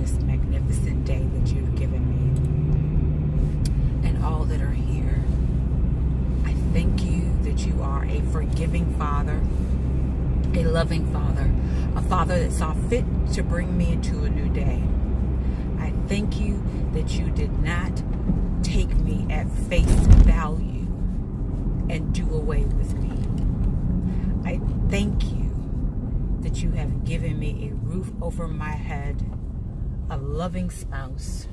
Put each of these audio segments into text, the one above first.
this magnificent day that you've given me and all that are here. I thank you that you are a forgiving Father, a loving Father, a Father that saw fit to bring me into a new day. I thank you that you did not take me at face value and do away with me. I thank you that you have given me a roof over my head, a loving spouse,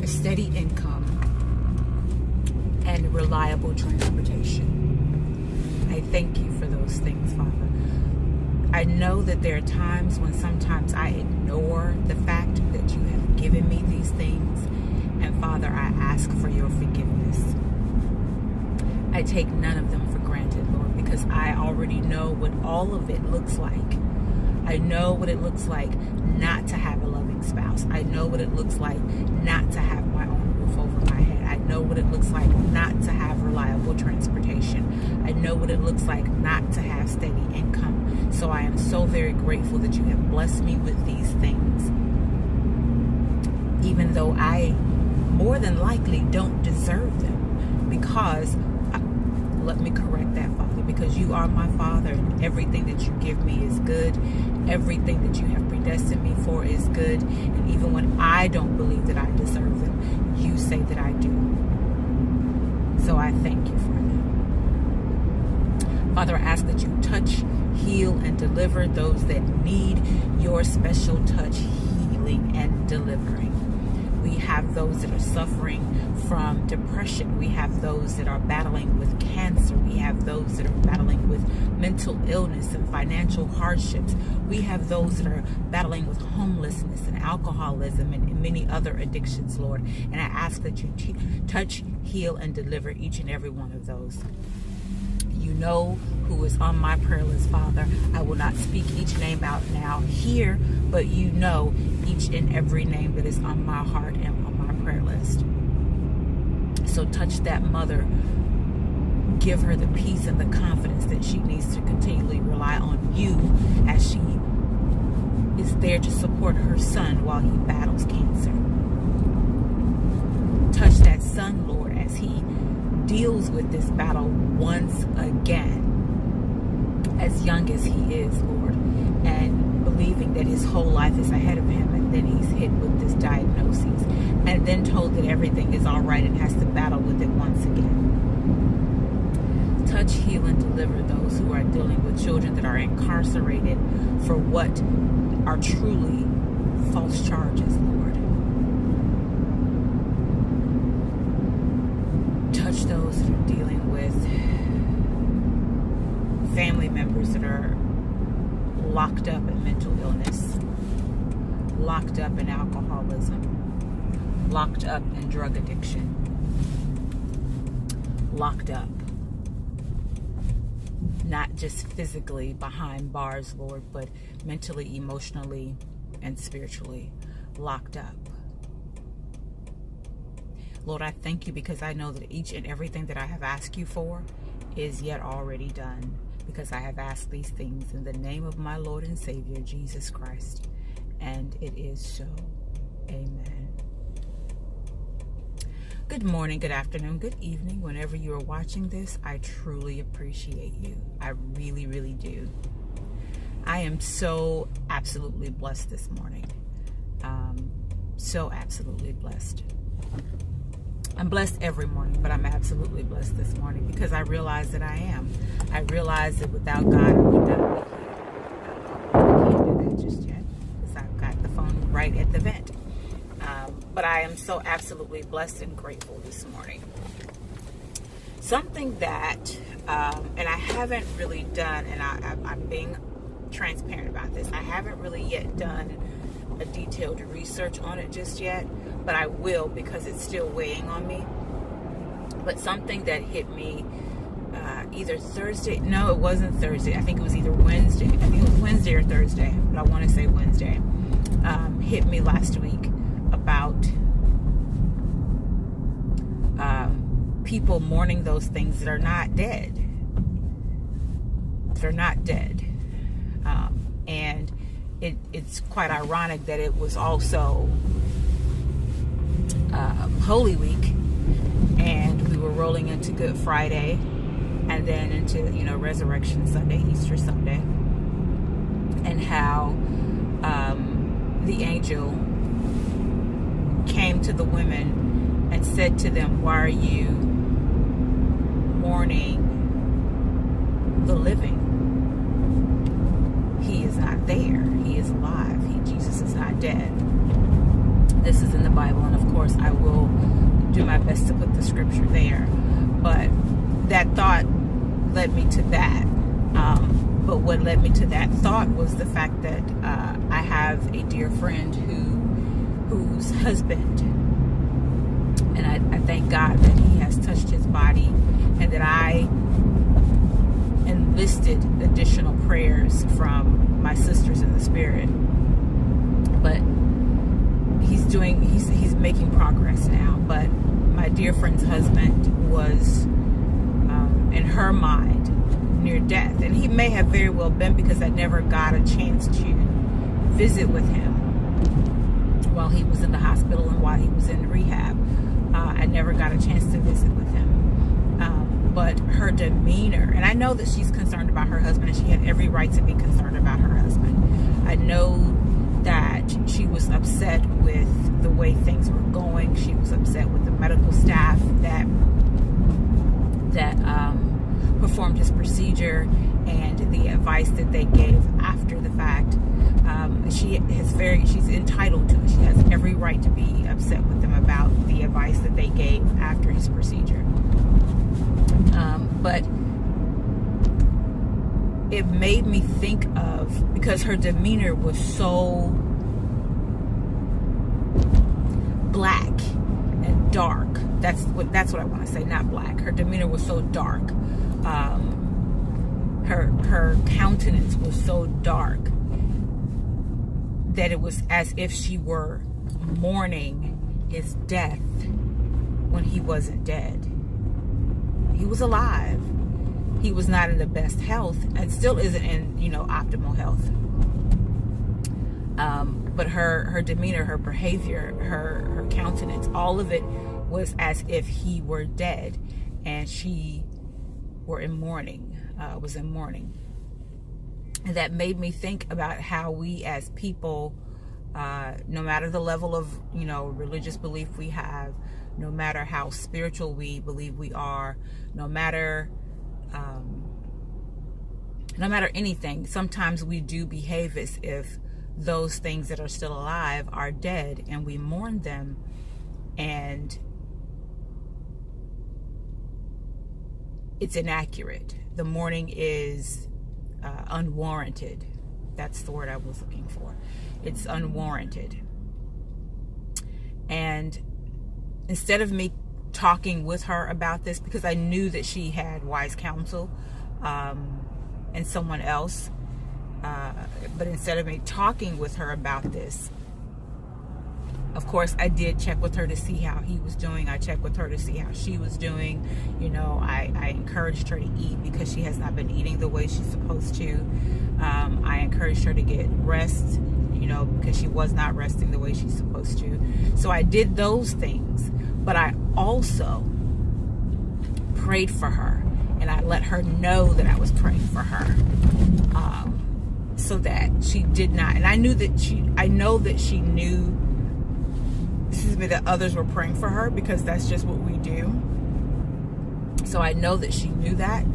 a steady income, and reliable transportation. I thank you for those things, Father. I know that there are times when sometimes I ignore the fact that you have given me these things. And Father, I ask for your forgiveness. I take none of them for granted, Lord, because I already know what all of it looks like. I know what it looks like not to have a loving spouse. I know what it looks like not to have my own roof over my head. I know what it looks like not to have reliable transportation. I know what it looks like not to have steady income. So I am so very grateful that you have blessed me with these things, even though I more than likely don't deserve them, because let me correct that, Father, because you are my Father, and everything that you give me is good. Everything that you have predestined me for is good. And even when I don't believe that I deserve them, you say that I do. So I thank you for them. Father, I ask that you touch, heal, and deliver those that need your special touch, healing, and delivering. We have those that are suffering from depression. We have those that are battling with cancer. We have those that are battling with mental illness and financial hardships. We have those that are battling with homelessness and alcoholism and many other addictions, Lord. And I ask that you touch, heal, and deliver each and every one of those. You know who is on my prayer list, Father. I will not speak each name out now here, but you know each and every name that is on my heart and on my prayer list. So touch that mother. Give her the peace and the confidence that she needs to continually rely on you as she is there to support her son while he battles cancer. Touch that son, Lord, as he deals with this battle once again, as young as he is, Lord, and believing that his whole life is ahead of him, and then he's hit with this diagnosis and then told that everything is all right and has to battle with it once again. Touch, heal, and deliver those who are dealing with children that are incarcerated for what are truly false charges, Lord. Touch those that are dealing with family members that are locked up in mental illness, locked up in alcoholism, locked up in drug addiction, locked up, not just physically behind bars, Lord, but mentally, emotionally, and spiritually locked up. Lord, I thank you because I know that each and everything that I have asked you for is yet already done, because I have asked these things in the name of my Lord and Savior, Jesus Christ. And it is so. Amen. Good morning, good afternoon, good evening. Whenever you are watching this, I truly appreciate you. I really, really do. I am so absolutely blessed this morning. So absolutely blessed. I'm blessed every morning, but I'm absolutely blessed this morning because I realize that I am. I realize that without God, I would not be here. I can't do that just yet because I've got the phone right at the vent. But I am so absolutely blessed and grateful this morning. Something that, and I haven't really done, and I'm being transparent about this, I haven't really yet done a detailed research on it just yet, but I will because it's still weighing on me. But something that hit me either Thursday, no, it wasn't Thursday, I think it was either Wednesday, I think it was Wednesday or Thursday, but I want to say Wednesday, hit me last week about people mourning those things that are not dead. They're not dead. And it's quite ironic that it was also Holy Week, and we were rolling into Good Friday, and then into Resurrection Sunday, Easter Sunday, and how the angel came to the women and said to them, "Why are you mourning the living? He is not there. He is alive. Jesus is not dead." This is in the Bible, and of course I will do my best to put the scripture there. But that thought led me to that. But what led me to that thought was the fact that I have a dear friend whose husband, and I thank God that he has touched his body, and that I enlisted additional prayers from my sisters in the spirit. But he's making progress now. But my dear friend's husband was in her mind near death, and he may have very well been, because I never got a chance to visit with him while he was in the hospital and while he was in rehab. I never got a chance to visit with him. But her demeanor, and I know that she's concerned about her husband, and she had every right to be concerned about her husband. I know that she was upset with the way things were going. She was upset with the medical staff that performed his procedure, and the advice that they gave after the fact. She's entitled to it. She has every right to be upset with them about the advice that they gave after his procedure. But it made me think of, because her demeanor was so black and dark. That's what I want to say, not black. Her demeanor was so dark. Her countenance was so dark that it was as if she were mourning his death when he wasn't dead. He was alive. He was not in the best health, and still isn't in optimal health. But her demeanor, her behavior, her countenance, all of it was as if he were dead, and she was in mourning. And that made me think about how we as people, no matter the level of religious belief we have, no matter how spiritual we believe we are, no matter anything, sometimes we do behave as if those things that are still alive are dead, and we mourn them, and it's inaccurate. The mourning is unwarranted. That's the word I was looking for. It's unwarranted. And instead of me talking with her about this, because I knew that she had wise counsel and someone else, but instead of me talking with her about this, of course I did check with her to see how he was doing. I checked with her to see how she was doing. I encouraged her to eat, because she has not been eating the way she's supposed to. I encouraged her to get rest, because she was not resting the way she's supposed to. So I did those things, but I also prayed for her, and I let her know that I was praying for her, so that she did not. And I know that she knew, that others were praying for her, because that's just what we do. So I know that she knew that,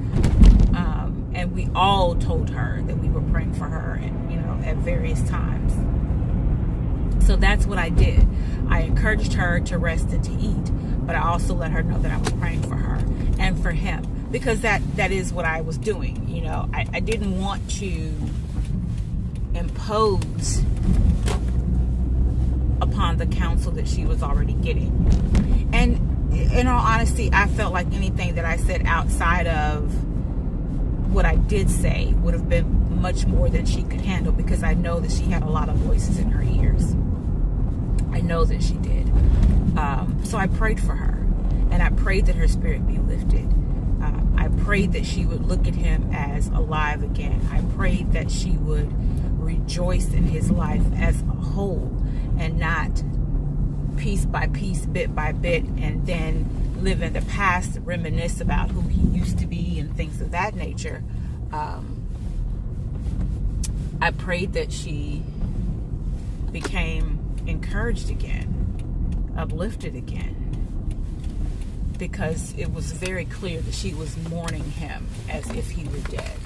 and we all told her that we were praying for her, and at various times. So that's what I did. I encouraged her to rest and to eat, but I also let her know that I was praying for her and for him, because that is what I was doing. I didn't want to impose upon the counsel that she was already getting. And in all honesty, I felt like anything that I said outside of what I did say would have been much more than she could handle, because I know that she had a lot of voices in her ears. I know that she did. So I prayed for her, and I prayed that her spirit be lifted. I prayed that she would look at him as alive again. I prayed that she would rejoice in his life as a whole, and not piece by piece, bit by bit, and then live in the past, reminisce about who he used to be and things of that nature. I prayed that she became encouraged again, uplifted again, because it was very clear that she was mourning him as if he were dead.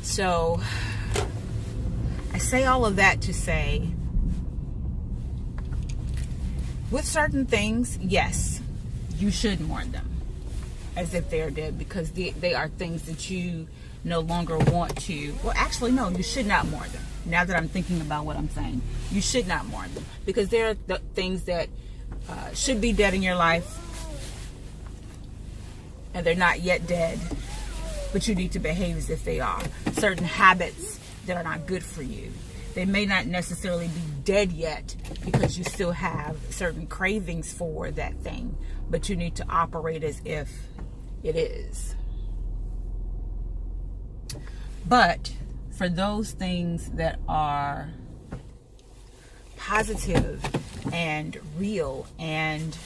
So I say all of that to say, with certain things, yes, you should mourn them as if they're dead, because they are things that you no longer want to. Well, actually, no, you should not mourn them. Now that I'm thinking about what I'm saying, you should not mourn them, because there are the things that should be dead in your life, and they're not yet dead, but you need to behave as if they are. Certain habits that are not good for you. They may not necessarily be dead yet, because you still have certain cravings for that thing, but you need to operate as if it is. But for those things that are positive and real and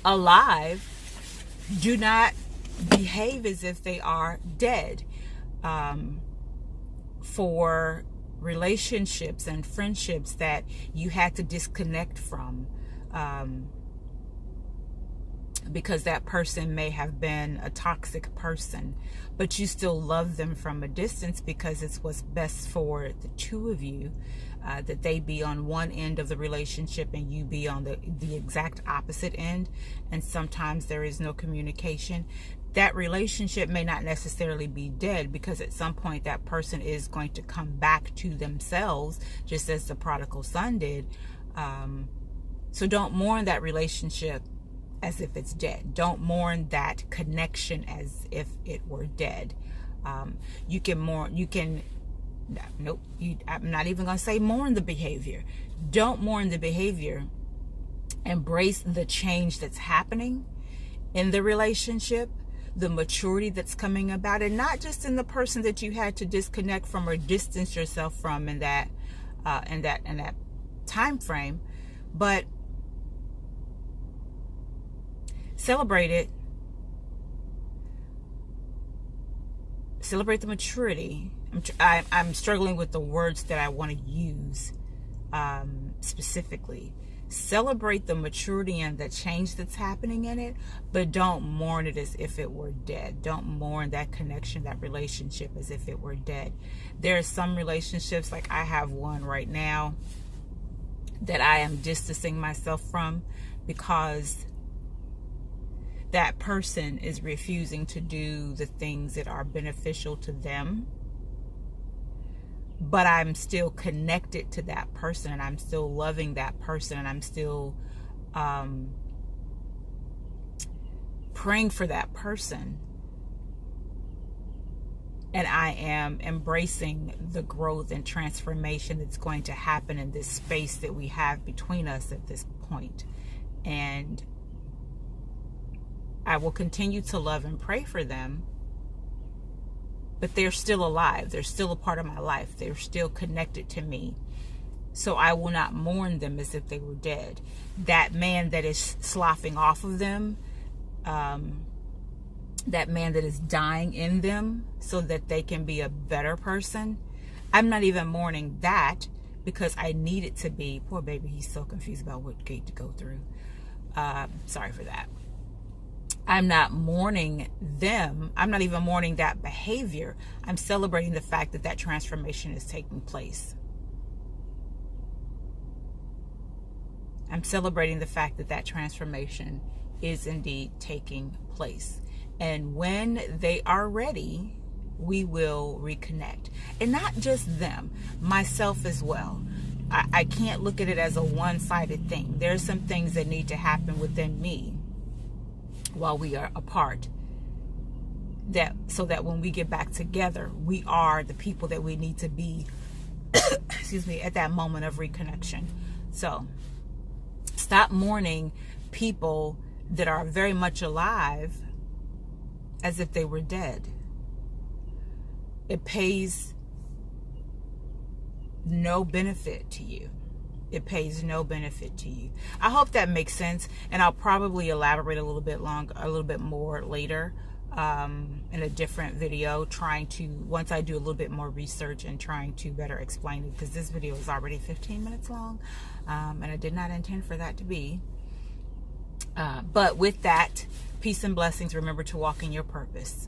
alive, do not behave as if they are dead. For relationships and friendships that you had to disconnect from, because that person may have been a toxic person, but you still love them from a distance because it's what's best for the two of you, that they be on one end of the relationship and you be on the exact opposite end, and sometimes there is no communication. That relationship may not necessarily be dead, because at some point that person is going to come back to themselves, just as the prodigal son did. So don't mourn that relationship as if it's dead. Don't mourn that connection as if it were dead. You can mourn, I'm not even going to say mourn the behavior. Don't mourn the behavior. Embrace the change that's happening in the relationship, the maturity that's coming about, and not just in the person that you had to disconnect from or distance yourself from in that time frame, but celebrate it. Celebrate the maturity. I'm struggling with the words that I want to use specifically. Celebrate the maturity and the change that's happening in it, but don't mourn it as if it were dead. Don't mourn that connection, that relationship, as if it were dead. There are some relationships, like I have one right now, that I am distancing myself from, because that person is refusing to do the things that are beneficial to them. But I'm still connected to that person, and I'm still loving that person, and I'm still praying for that person. And I am embracing the growth and transformation that's going to happen in this space that we have between us at this point. And I will continue to love and pray for them. But they're still alive. They're still a part of my life. They're still connected to me. So I will not mourn them as if they were dead. That man that is sloughing off of them, that man that is dying in them so that they can be a better person, I'm not even mourning that, because I need it to be. Poor baby, he's so confused about what gate to go through. Sorry for that. I'm not mourning them. I'm not even mourning that behavior. I'm celebrating the fact that that transformation is taking place. I'm celebrating the fact that that transformation is indeed taking place. And when they are ready, we will reconnect. And not just them, myself as well. I can't look at it as a one-sided thing. There are some things that need to happen within me while we are apart, so that when we get back together, we are the people that we need to be excuse me, at that moment of reconnection. So stop mourning people that are very much alive as if they were dead. it pays no benefit to you. It pays no benefit to you. I hope that makes sense, and I'll probably elaborate a little bit more later in a different video, once I do a little bit more research and trying to better explain it, because this video is already 15 minutes long, and I did not intend for that to be. But with that, peace and blessings. Remember to walk in your purpose.